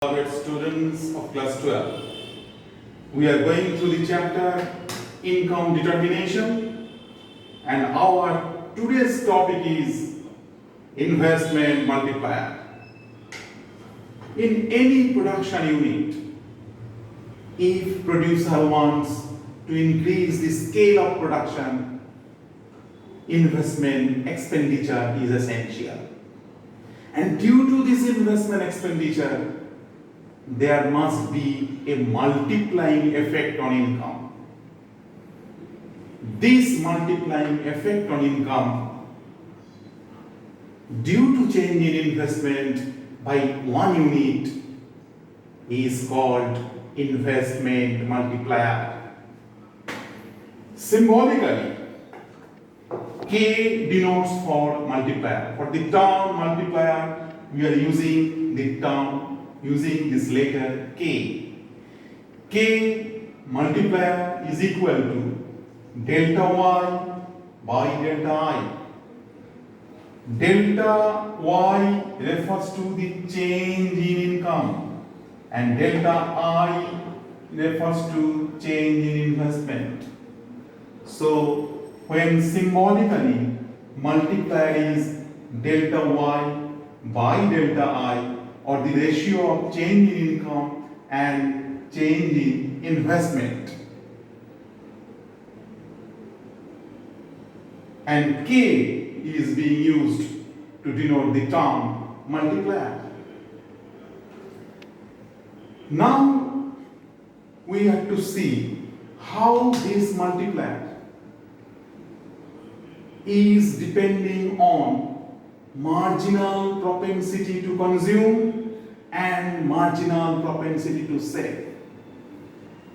Beloved students of class 12, we are going through the chapter income determination, and our today's topic is investment multiplier. In any production unit, if producer wants to increase the scale of production, investment expenditure is essential. And due to this investment expenditure, there must be a multiplying effect on income. This multiplying effect on income due to change in investment by one unit is called investment multiplier. Symbolically, K denotes for multiplier. For the term multiplier, we are using the term using this letter K. K multiplier is equal to delta Y by delta I. Delta Y refers to the change in income and delta I refers to change in investment. So when symbolically multiplier is delta Y by delta I, or the ratio of change in income and change in investment. And K is being used to denote the term multiplier. Now we have to see how this multiplier is depending on marginal propensity to consume and marginal propensity to save.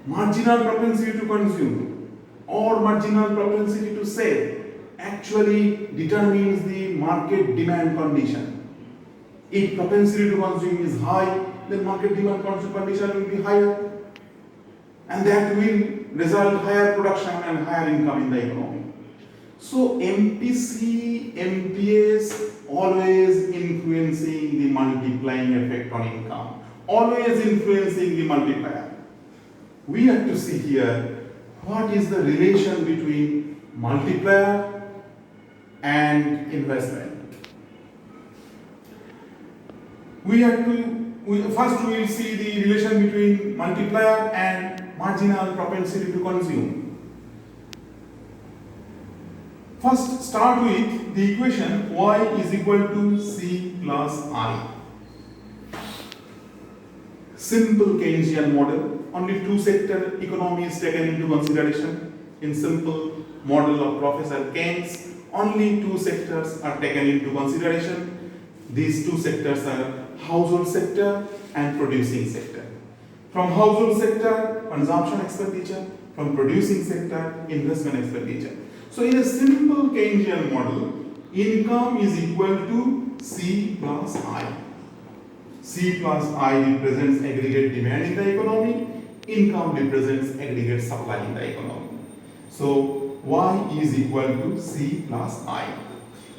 Marginal propensity to consume or marginal propensity to save actually determines the market demand condition. If propensity to consume is high, then market demand condition will be higher, and that will result higher production and higher income in the economy. So MPC, MPS always influencing the multiplying effect on income, always influencing the multiplier. We have to see here what is the relation between multiplier and investment. First we will see the relation between multiplier and marginal propensity to consume. First, start with the equation y is equal to c plus I. Simple Keynesian model, only two sector economy is taken into consideration. In simple model of Professor Keynes, only two sectors are taken into consideration. These two sectors are household sector and producing sector. From household sector, consumption expenditure; from producing sector, investment expenditure. So in a simple Keynesian model, income is equal to C plus I. C plus I represents aggregate demand in the economy, income represents aggregate supply in the economy. So Y is equal to C plus I.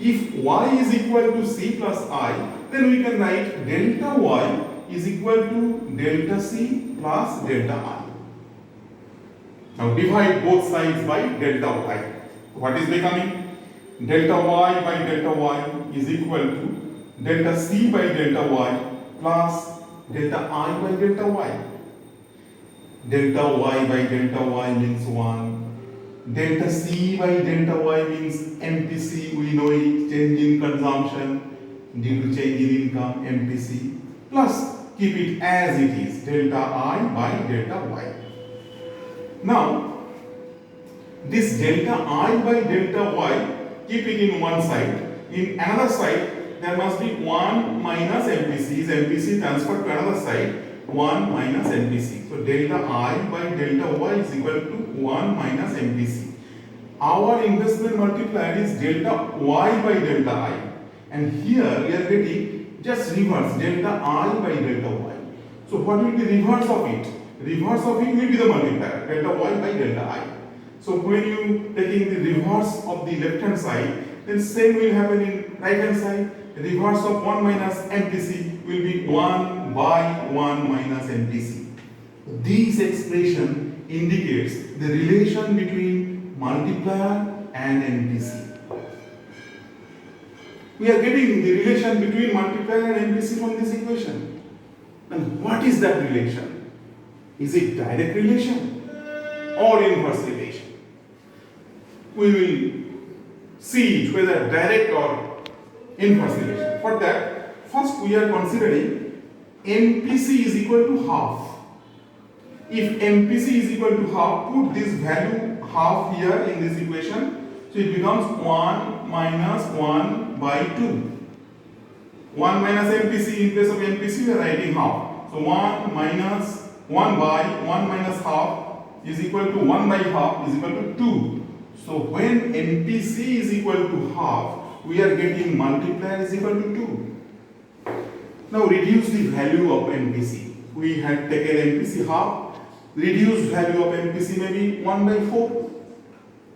If Y is equal to C plus I, then we can write delta Y is equal to delta C plus delta I. Now divide both sides by delta Y. What is becoming? Delta Y by delta Y is equal to delta C by delta Y plus delta I by delta Y. Delta Y by delta Y means 1. Delta C by delta Y means MPC, we know it, change in consumption due to change in income, MPC, plus keep it as it is, delta I by delta Y. Now, this delta I by delta Y, keep it in one side. In another side, there must be 1 minus MPC. MPC transferred to another side, 1 minus MPC. So delta I by delta Y is equal to 1 minus MPC. Our investment multiplier is delta Y by delta I. And here we are getting just reverse, delta I by delta Y. So what will be reverse of it? Reverse of it will be the multiplier, delta Y by delta I. So when you taking the reverse of the left hand side, then same will happen in right hand side. reverse of 1 minus MPC will be 1 by 1 minus MPC. This expression indicates the relation between multiplier and MPC. We are getting the relation between multiplier and MPC from this equation. And what is that relation? Is it direct relation or inverse relation? We will see whether direct or inverse relation. For that, first we are considering MPC is equal to half. If MPC is equal to half, put this value half here in this equation. So it becomes 1 minus 1 by 2. 1 minus MPC, in place of MPC we are writing half. So 1 minus 1 by 1 minus half is equal to 1 by half is equal to 2. So when MPC is equal to half, we are getting multiplier is equal to 2. Now reduce the value of MPC. We had taken MPC half, reduced value of MPC may be 1 by 4.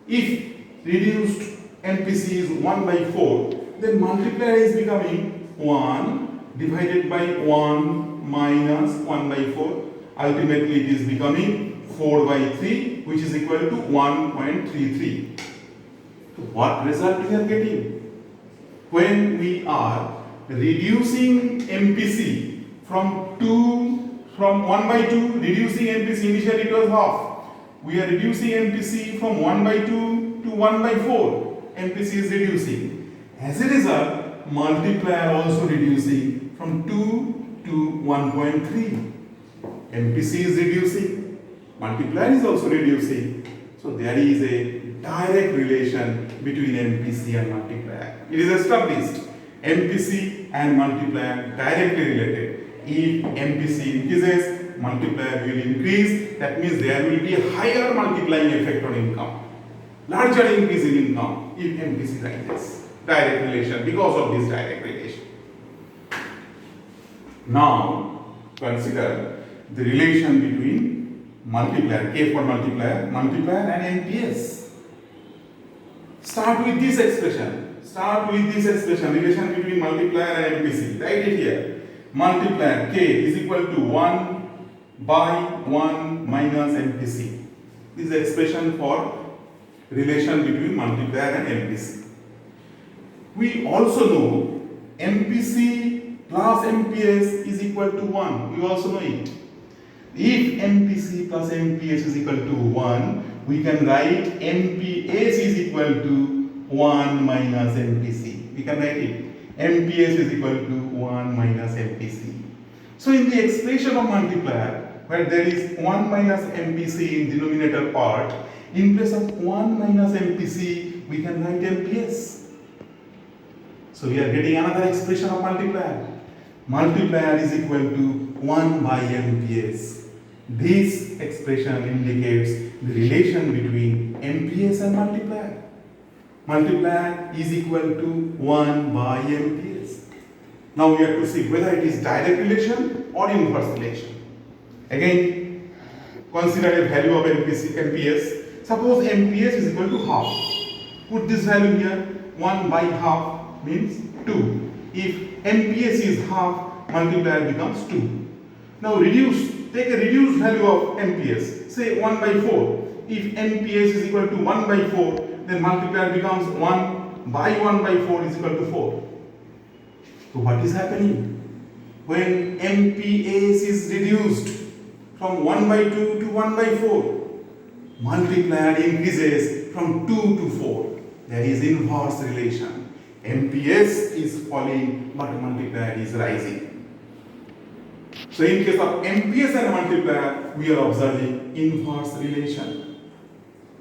If reduced MPC is 1 by 4, then multiplier is becoming 1 divided by 1 minus 1 by 4. Ultimately it is becoming 4 by 3, which is equal to 1.33. So what result we are getting? When we are reducing MPC from 1 by 2, reducing MPC, initially it was half. We are reducing MPC from 1 by 2 to 1 by 4. MPC is reducing. As a result, multiplier also reducing from 2 to 1.3. MPC is reducing, multiplier is also reducing. So there is a direct relation between MPC and multiplier. It is established. MPC and multiplier directly related. If MPC increases, multiplier will increase. That means there will be a higher multiplying effect on income. Larger increase in income if MPC rises. Direct relation because of this direct relation. Now consider the relation between multiplier, K for multiplier and MPS. Start with this expression. Relation between multiplier and MPC. Write it here. Multiplier K is equal to 1 by 1 minus MPC. This is the expression for relation between multiplier and MPC. We also know MPC plus MPS is equal to 1. We also know it. If MPC plus MPS is equal to 1, we can write MPS is equal to 1 minus MPC. We can write it. MPS is equal to 1 minus MPC. So in the expression of multiplier, where there is 1 minus MPC in denominator part, in place of 1 minus MPC, we can write MPS. So we are getting another expression of multiplier. Multiplier is equal to 1 by MPS. This expression indicates the relation between MPS and multiplier. Multiplier is equal to 1 by MPS. Now we have to see whether it is direct relation or inverse relation. Again, consider a value of MPS. Suppose MPS is equal to half. Put this value here. 1 by half means 2. If MPS is half, multiplier becomes 2. Now take a reduced value of MPS. Say 1 by 4. If MPS is equal to 1 by 4, then multiplier becomes 1 by 1 by 4 is equal to 4. So what is happening? When MPS is reduced from 1 by 2 to 1 by 4, multiplier increases from 2 to 4. There is inverse relation. MPS is falling, but multiplier is rising. So in case of MPS and multiplier, we are observing inverse relation.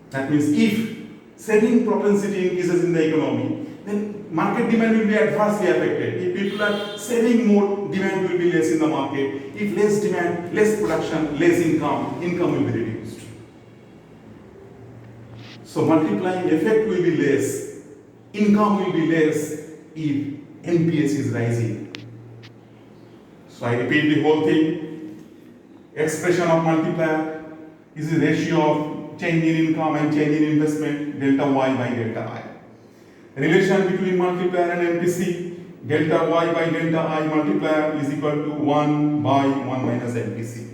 That means if saving propensity increases in the economy, then market demand will be adversely affected. If people are saving more, demand will be less in the market. If less demand, less production, less income will be reduced. So multiplying effect will be less, income will be less if MPS is rising. So I repeat the whole thing. Expression of multiplier is the ratio of change in income and change in investment, delta Y by delta I. Relation between multiplier and MPC, delta y by delta I multiplier is equal to 1 by 1 minus MPC.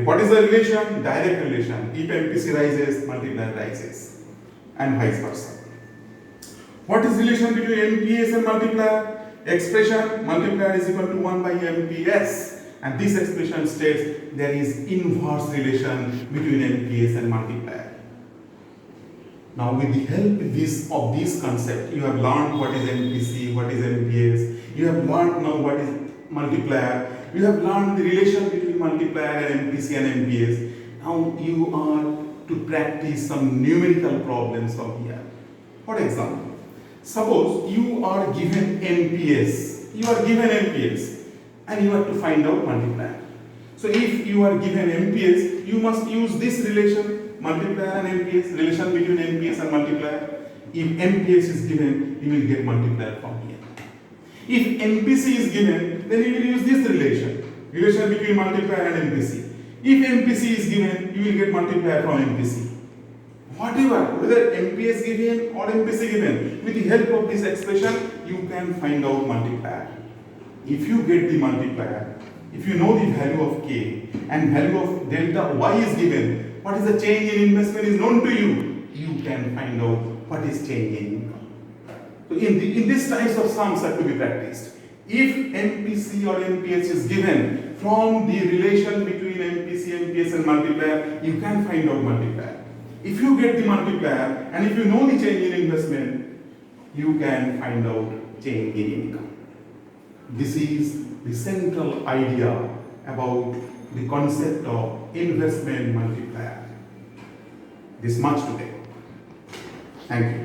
What is the relation? Direct relation. If MPC rises, multiplier rises, and vice versa. What is relation between MPS and multiplier? Expression multiplier is equal to 1 by MPS, and this expression states there is inverse relation between MPS and multiplier. Now, with the help of this concept, you have learned what is MPC, what is MPS. You have learned now what is multiplier. You have learned the relation between multiplier and MPC and MPS. Now you are to practice some numerical problems from here. For example, suppose you are given MPS. You are given MPS and you have to find out multiplier. So if you are given MPS, you must use this relation, multiplier and MPS, relation between MPS and multiplier. If MPS is given, you will get multiplier from here. If MPC is given, then you will use this relation between multiplier and MPC. If MPC is given, you will get multiplier from MPC. Whatever, whether MPS given or MPC given, with the help of this expression, you can find out multiplier. If you get the multiplier, if you know the value of K and value of delta Y is given, what is the change in investment is known to you, you can find out what is change in income. So in these types of sums are to be practiced. If MPC or MPS is given, from the relation between MPC, MPS and multiplier, you can find out multiplier. If you get the multiplier and if you know the change in investment, you can find out change in income. This is the central idea about the concept of investment multiplier. This much today. Thank you.